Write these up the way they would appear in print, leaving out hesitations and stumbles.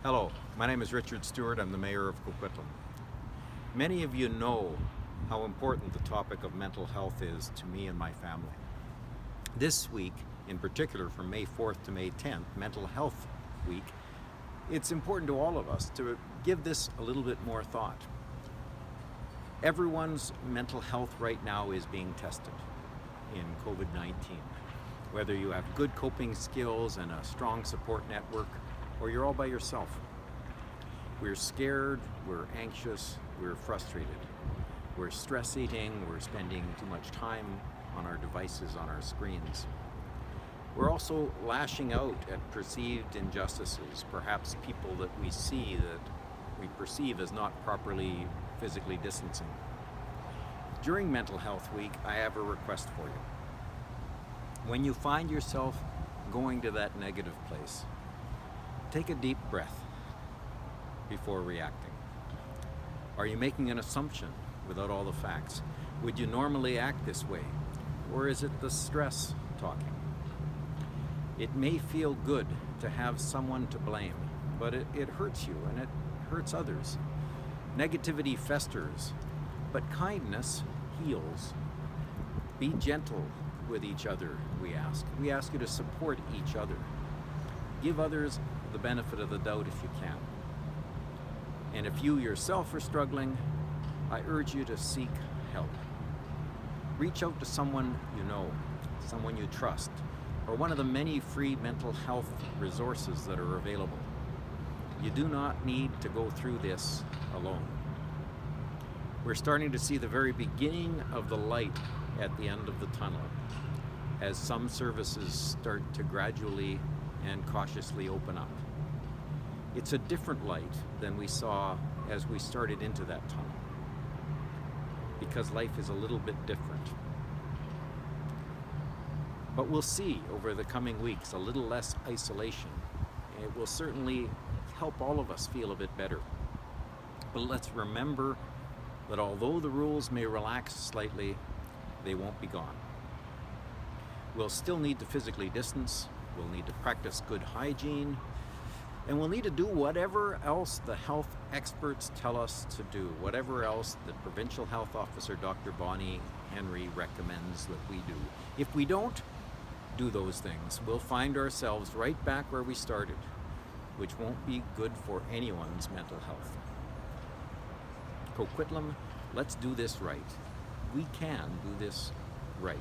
Hello, my name is Richard Stewart. I'm the mayor of Coquitlam. Many of you know how important the topic of mental health is to me and my family. This week, in particular from May 4th to May 10th, Mental Health Week, it's important to all of us to give this a little bit more thought. Everyone's mental health right now is being tested in COVID-19. Whether you have good coping skills and a strong support network, or you're all by yourself. We're scared, we're anxious, we're frustrated. We're stress eating, we're spending too much time on our devices, on our screens. We're also lashing out at perceived injustices, perhaps people that we see that we perceive as not properly physically distancing. During Mental Health Week, I have a request for you. When you find yourself going to that negative place, take a deep breath before reacting. Are you making an assumption without all the facts? Would you normally act this way? Or is it the stress talking? It may feel good to have someone to blame, but it hurts you and it hurts others. Negativity festers, but kindness heals. Be gentle with each other, we ask. We ask you to support each other. Give others the benefit of the doubt if you can. And if you yourself are struggling, I urge you to seek help. Reach out to someone you know, someone you trust, or one of the many free mental health resources that are available. You do not need to go through this alone. We're starting to see the very beginning of the light at the end of the tunnel as some services start to gradually and cautiously open up. It's a different light than we saw as we started into that tunnel, because life is a little bit different. But we'll see over the coming weeks a little less isolation. It will certainly help all of us feel a bit better. But let's remember that although the rules may relax slightly, they won't be gone. We'll still need to physically distance. We'll need to practice good hygiene, and we'll need to do whatever else the health experts tell us to do, whatever else the Provincial Health Officer, Dr. Bonnie Henry, recommends that we do. If we don't do those things, we'll find ourselves right back where we started, which won't be good for anyone's mental health. Coquitlam, let's do this right. We can do this right.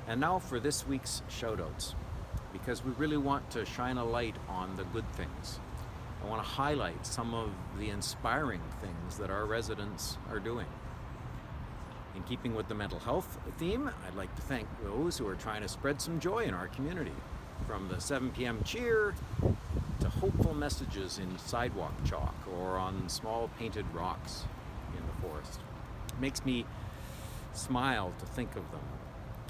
And now for this week's shoutouts, because we really want to shine a light on the good things. I want to highlight some of the inspiring things that our residents are doing. In keeping with the mental health theme, I'd like to thank those who are trying to spread some joy in our community, from the 7 p.m. cheer to hopeful messages in sidewalk chalk or on small painted rocks in the forest. It makes me smile to think of them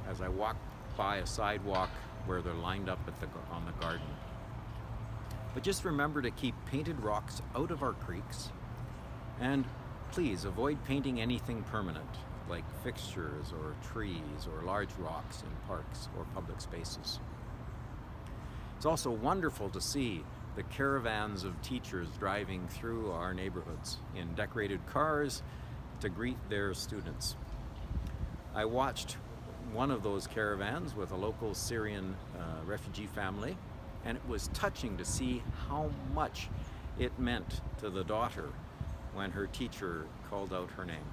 as I walk by a sidewalk where they're lined up on the garden. But just remember to keep painted rocks out of our creeks, and please avoid painting anything permanent, like fixtures or trees or large rocks in parks or public spaces. It's also wonderful to see the caravans of teachers driving through our neighborhoods in decorated cars to greet their students. I watched one of those caravans with a local Syrian refugee family, and it was touching to see how much it meant to the daughter when her teacher called out her name.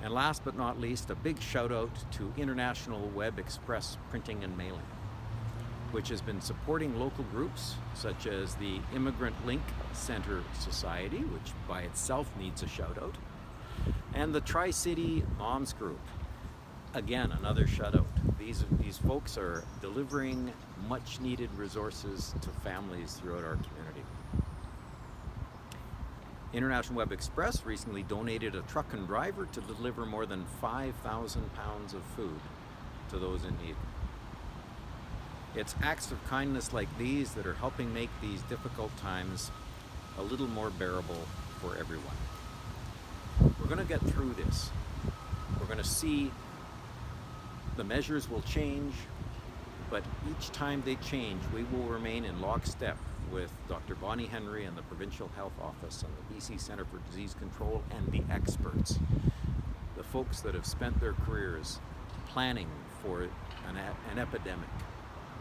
And last but not least, a big shout out to International Web Express Printing and Mailing, which has been supporting local groups such as the Immigrant Link Center Society, which by itself needs a shout out, and the Tri-City Moms Group. Again, another shout out. These folks are delivering much needed resources to families throughout our community. International Web Express recently donated a truck and driver to deliver more than 5,000 pounds of food to those in need. It's acts of kindness like these that are helping make these difficult times a little more bearable for everyone. We're going to get through this. We're going to see the measures will change, But each time they change, we will remain in lockstep with Dr. Bonnie Henry and the Provincial Health Office and the BC Centre for Disease Control and the experts, the folks that have spent their careers planning for an epidemic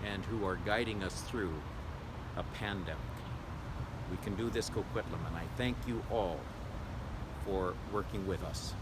and who are guiding us through a pandemic. We can do this, Coquitlam, and I thank you all for working with us.